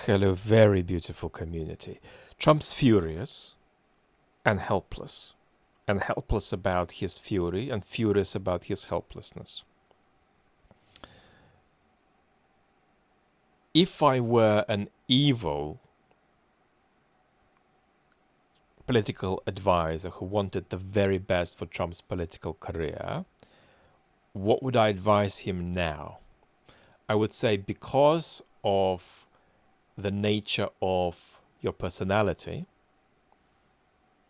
Hello, very beautiful community. Trump's furious and helpless about his fury and furious about his helplessness. If I were an evil political advisor who wanted the very best for Trump's political career, what would I advise him now? I would say, because of the nature of your personality,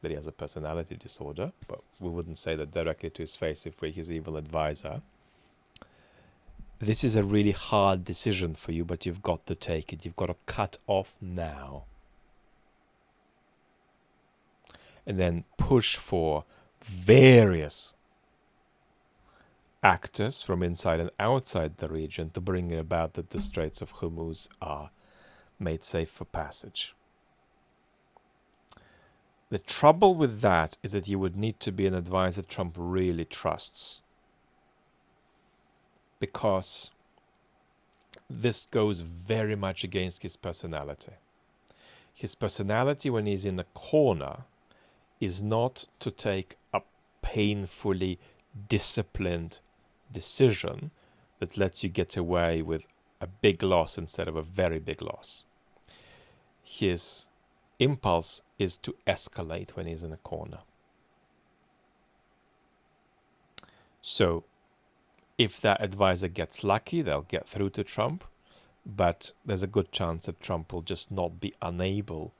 that he has a personality disorder, but we wouldn't say that directly to his face if we're his evil advisor. This is a really hard decision for you, but you've got to take it. You've got to cut off now. And then push for various actors from inside and outside the region to bring about that the Straits of Hormuz are made safe for passage. The trouble with that is that you would need to be an advisor Trump really trusts, because this goes very much against his personality. His personality when he's in a corner is not to take a painfully disciplined decision that lets you get away with a big loss instead of a very big loss. His impulse is to escalate when he's in a corner. So if that advisor gets lucky, they'll get through to Trump, but there's a good chance that Trump will just be unable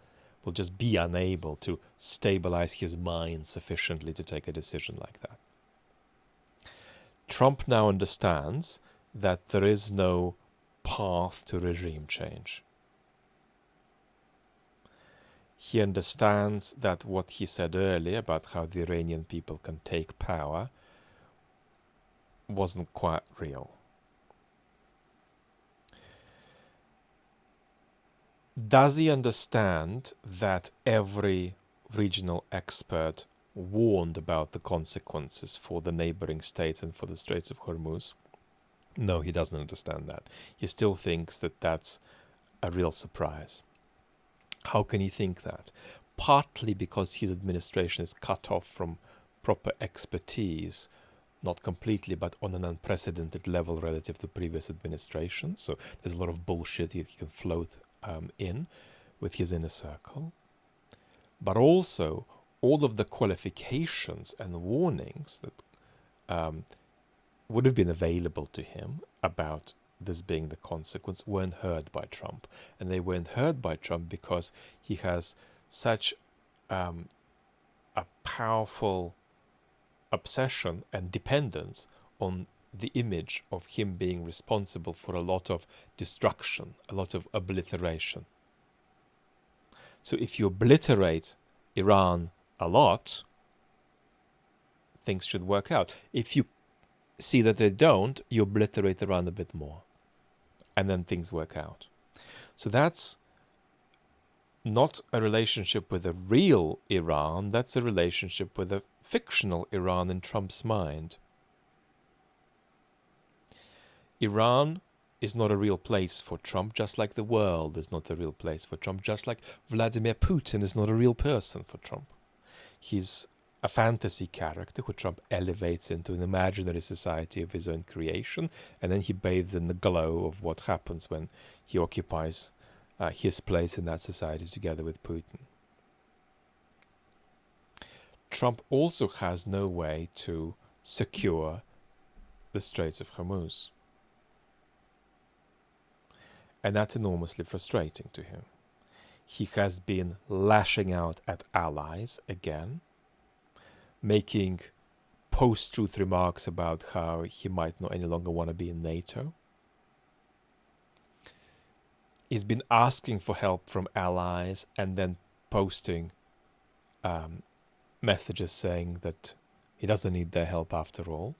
to stabilize his mind sufficiently to take a decision like that. Trump now understands that there is no path to regime change. He understands that what he said earlier about how the Iranian people can take power wasn't quite real. Does he understand that every regional expert warned about the consequences for the neighboring states and for the Straits of Hormuz? No, he doesn't understand that. He still thinks that that's a real surprise. How can he think that? Partly because his administration is cut off from proper expertise, not completely, but on an unprecedented level relative to previous administrations. So there's a lot of bullshit he can float in with his inner circle. But also, all of the qualifications and warnings that would have been available to him about this being the consequence weren't heard by Trump. And they weren't heard by Trump because he has such a powerful obsession and dependence on the image of him being responsible for a lot of destruction, a lot of obliteration. So if you obliterate Iran a lot, things should work out. If you see that they don't, you obliterate Iran a bit more, and then things work out. So that's not a relationship with a real Iran, that's a relationship with a fictional Iran in Trump's mind. Iran is not a real place for Trump, just like the world is not a real place for Trump, just like Vladimir Putin is not a real person for Trump. He's a fantasy character who Trump elevates into an imaginary society of his own creation, and then he bathes in the glow of what happens when he occupies his place in that society together with Putin. Trump also has no way to secure the Straits of Hormuz. And that's enormously frustrating to him. He has been lashing out at allies again, making post-truth remarks about how he might not any longer want to be in NATO. He's been asking for help from allies and then posting messages saying that he doesn't need their help after all.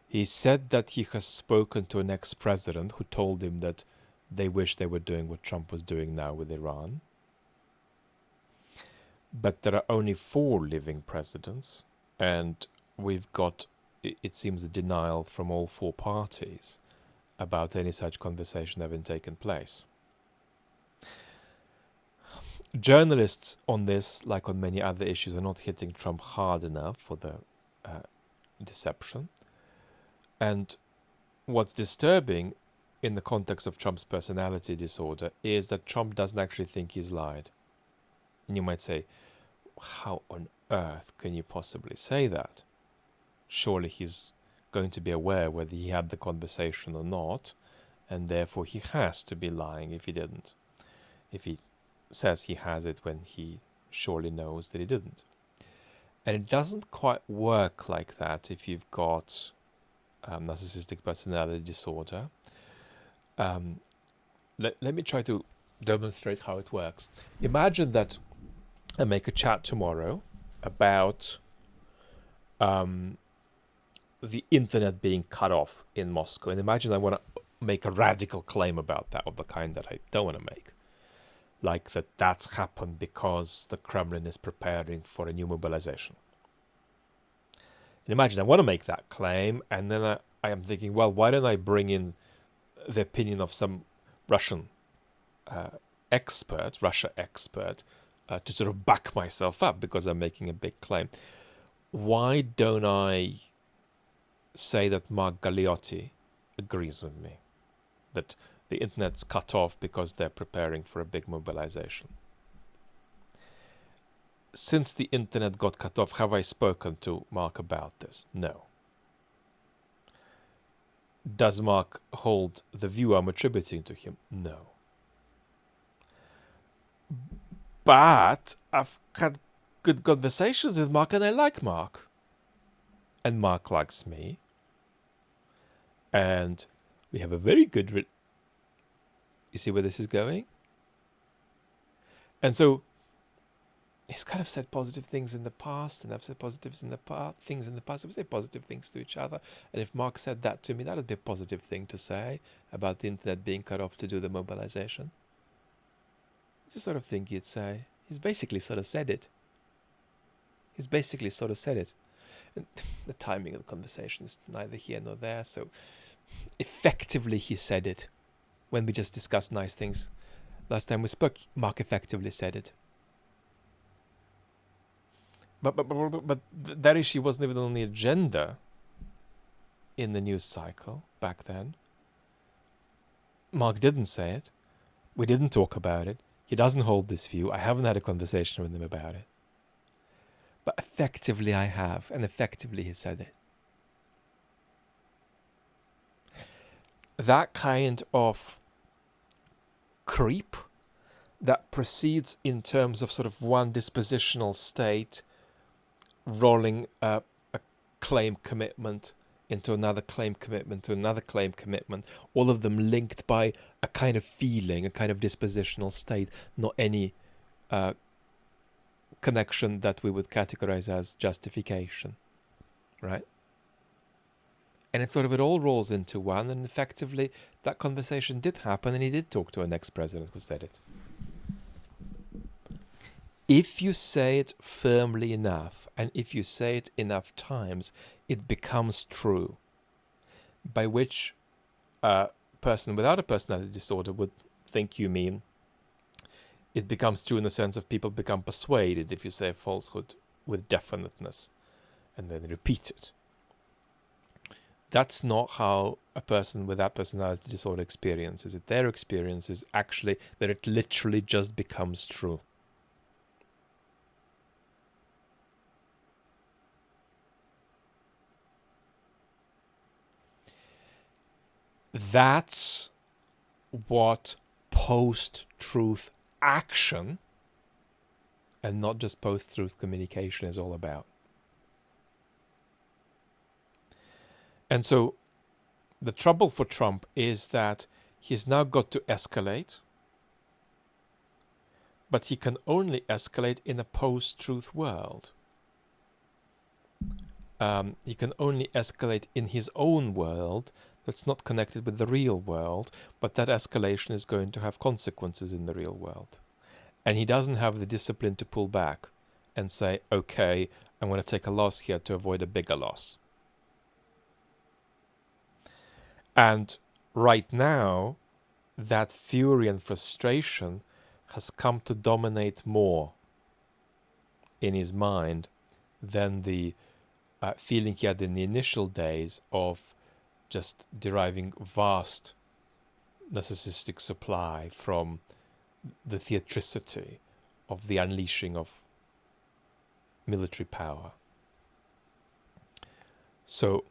He said that he has spoken to an ex-president who told him that they wish they were doing what Trump was doing now with Iran. But there are only 4 living presidents, and we've got, it seems, a denial from all 4 parties about any such conversation having taken place. Journalists on this, like on many other issues, are not hitting Trump hard enough for the deception. And what's disturbing in the context of Trump's personality disorder is that Trump doesn't actually think he's lied. And you might say, how on earth can you possibly say that? Surely he's going to be aware whether he had the conversation or not, and therefore he has to be lying if he didn't. If he says he has it when he surely knows that he didn't. And it doesn't quite work like that if you've got narcissistic personality disorder. Let me try to demonstrate how it works. Imagine that I make a chat tomorrow about the internet being cut off in Moscow. And imagine I want to make a radical claim about that, of the kind that I don't want to make. Like that's happened because the Kremlin is preparing for a new mobilization. And imagine I want to make that claim, and then I am thinking, well, why don't I bring in the opinion of some Russian Russia expert, to sort of back myself up because I'm making a big claim. Why don't I say that Mark Galeotti agrees with me, that the internet's cut off because they're preparing for a big mobilization? Since the internet got cut off, have I spoken to Mark about this? No. Does Mark hold the view I'm attributing to him? No. But I've had good conversations with Mark, and I like Mark. And Mark likes me. And we have a very good... You see where this is going? And so he's kind of said positive things in the past, and I've said things in the past. We say positive things to each other. And if Mark said that to me, that would be a positive thing to say about the internet being cut off to do the mobilization. It's the sort of thing you'd say. He's basically sort of said it. And the timing of the conversation is neither here nor there, so effectively he said it. When we just discussed nice things last time we spoke, Mark effectively said it. But that issue wasn't even on the agenda in the news cycle back then. Mark didn't say it. We didn't talk about it. He doesn't hold this view. I haven't had a conversation with him about it. But effectively I have, and effectively he said it. That kind of creep that proceeds in terms of sort of one dispositional state rolling a claim commitment into another claim commitment to another claim commitment, all of them linked by a kind of feeling, a kind of dispositional state, not any connection that we would categorize as justification, right? And it all rolls into one, and effectively that conversation did happen, and he did talk to an ex-president who said it. If you say it firmly enough, and if you say it enough times, it becomes true. By which a person without a personality disorder would think you mean it becomes true in the sense of people become persuaded if you say a falsehood with definiteness and then repeat it. That's not how a person with that personality disorder experiences it. Their experience is actually that it literally just becomes true. That's what post-truth action and not just post-truth communication is all about. And so the trouble for Trump is that he's now got to escalate, but he can only escalate in a post-truth world. He can only escalate in his own world that's not connected with the real world, but that escalation is going to have consequences in the real world. And he doesn't have the discipline to pull back and say, okay, I'm going to take a loss here to avoid a bigger loss. And right now, that fury and frustration has come to dominate more in his mind than the feeling he had in the initial days of just deriving vast narcissistic supply from the theatricity of the unleashing of military power. So,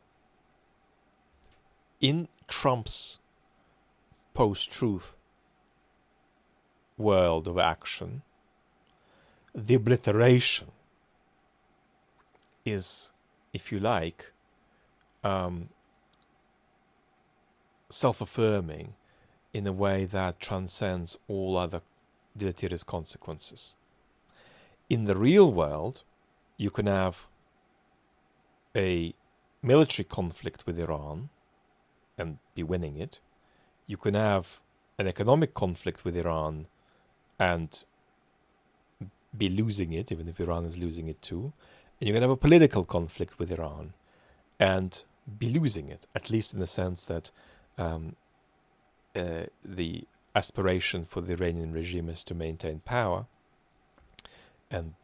in Trump's post-truth world of action, the obliteration is, if you like, self-affirming in a way that transcends all other deleterious consequences. In the real world, you can have a military conflict with Iran and be winning it. You can have an economic conflict with Iran and be losing it, even if Iran is losing it too. And you can have a political conflict with Iran and be losing it, at least in the sense that the aspiration for the Iranian regime is to maintain power. And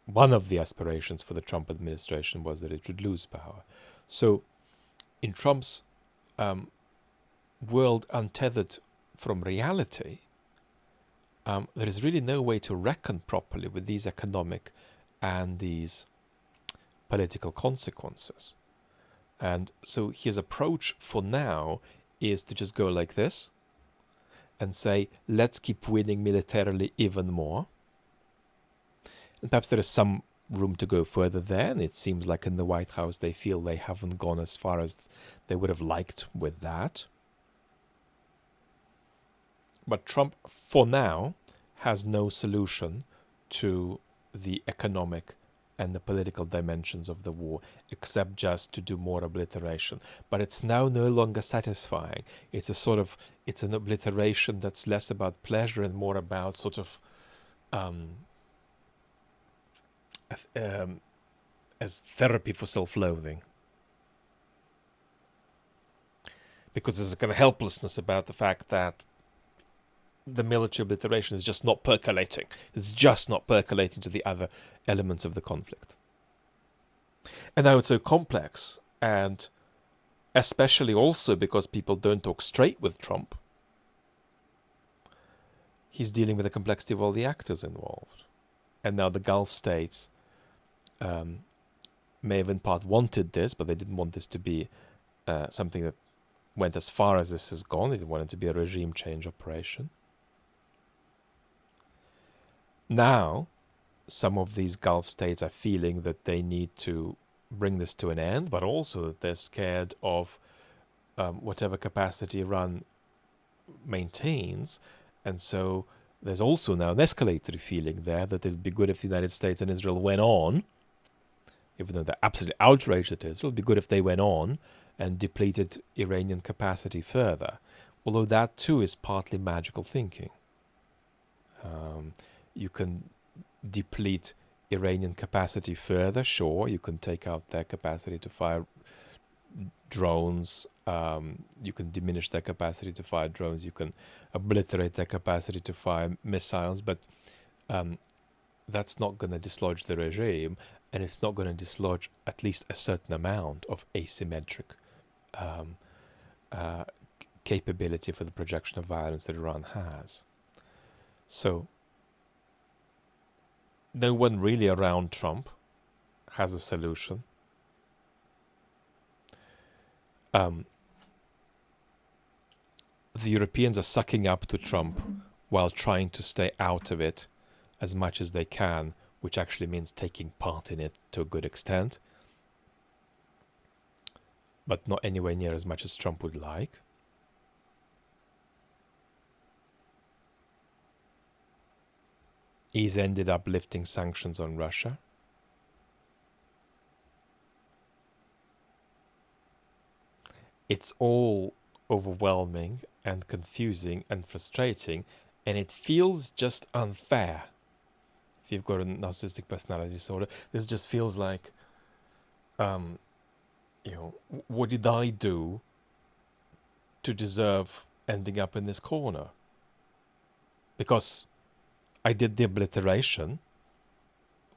one of the aspirations for the Trump administration was that it should lose power. So in Trump's world untethered from reality, there is really no way to reckon properly with these economic and these political consequences. And so his approach for now is to just go like this and say, let's keep winning militarily even more. And perhaps there is some room to go further there, and it seems like in the White House they feel they haven't gone as far as they would have liked with that. But Trump, for now, has no solution to the economic and the political dimensions of the war, except just to do more obliteration. But it's now no longer satisfying. It's an obliteration that's less about pleasure and more about sort of as therapy for self-loathing. Because there's a kind of helplessness about the fact that the military obliteration is just not percolating. It's just not percolating to the other elements of the conflict. And now it's so complex, and especially also because people don't talk straight with Trump, he's dealing with the complexity of all the actors involved. And now the Gulf states may have in part wanted this, but they didn't want this to be something that went as far as this has gone. They didn't want it to be a regime change operation. Now, some of these Gulf states are feeling that they need to bring this to an end, but also that they're scared of whatever capacity Iran maintains. And so there's also now an escalatory feeling there that it would be good if the United States and Israel went on, even though they're absolutely outraged at Israel, it would be good if they went on and depleted Iranian capacity further. Although that too is partly magical thinking. You can deplete Iranian capacity further, sure. You can take out their capacity to fire drones. You can diminish their capacity to fire drones. You can obliterate their capacity to fire missiles. But that's not going to dislodge the regime, and it's not going to dislodge at least a certain amount of asymmetric capability for the projection of violence that Iran has. So no one really around Trump has a solution. The Europeans are sucking up to Trump while trying to stay out of it as much as they can, which actually means taking part in it to a good extent, but not anywhere near as much as Trump would like. He's ended up lifting sanctions on Russia. It's all overwhelming and confusing and frustrating, and it feels just unfair. If you've got a narcissistic personality disorder, this just feels like, what did I do to deserve ending up in this corner? Because I did the obliteration,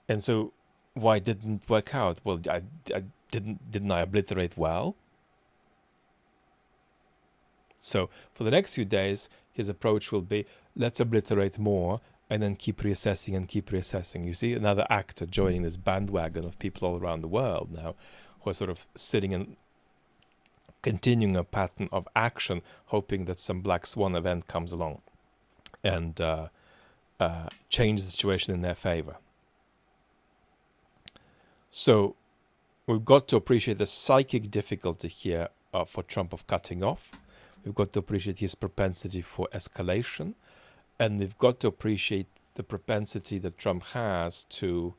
and so why didn't it work out? Well, I didn't I obliterate well? So for the next few days, his approach will be, let's obliterate more and then keep reassessing and keep reassessing. You see, another actor joining this bandwagon of people all around the world now who are sort of sitting and continuing a pattern of action, hoping that some black swan event comes along and change the situation in their favor. So we've got to appreciate the psychic difficulty here for Trump of cutting off. We've got to appreciate his propensity for escalation. And we've got to appreciate the propensity that Trump has to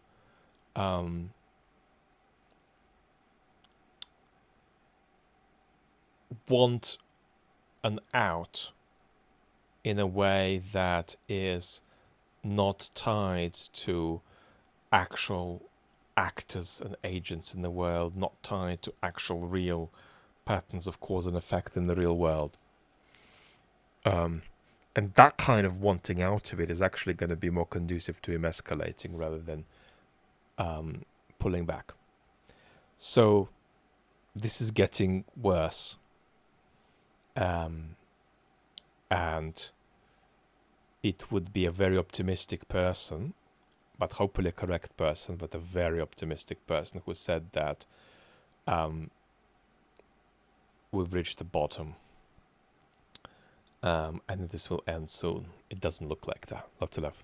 want an out in a way that is not tied to actual actors and agents in the world, not tied to actual real patterns of cause and effect in the real world. And that kind of wanting out of it is actually going to be more conducive to him escalating rather than pulling back. So this is getting worse. And it would be a very optimistic person, but hopefully a correct person, but a very optimistic person who said that we've reached the bottom. And this will end soon. It doesn't look like that. Lots of love.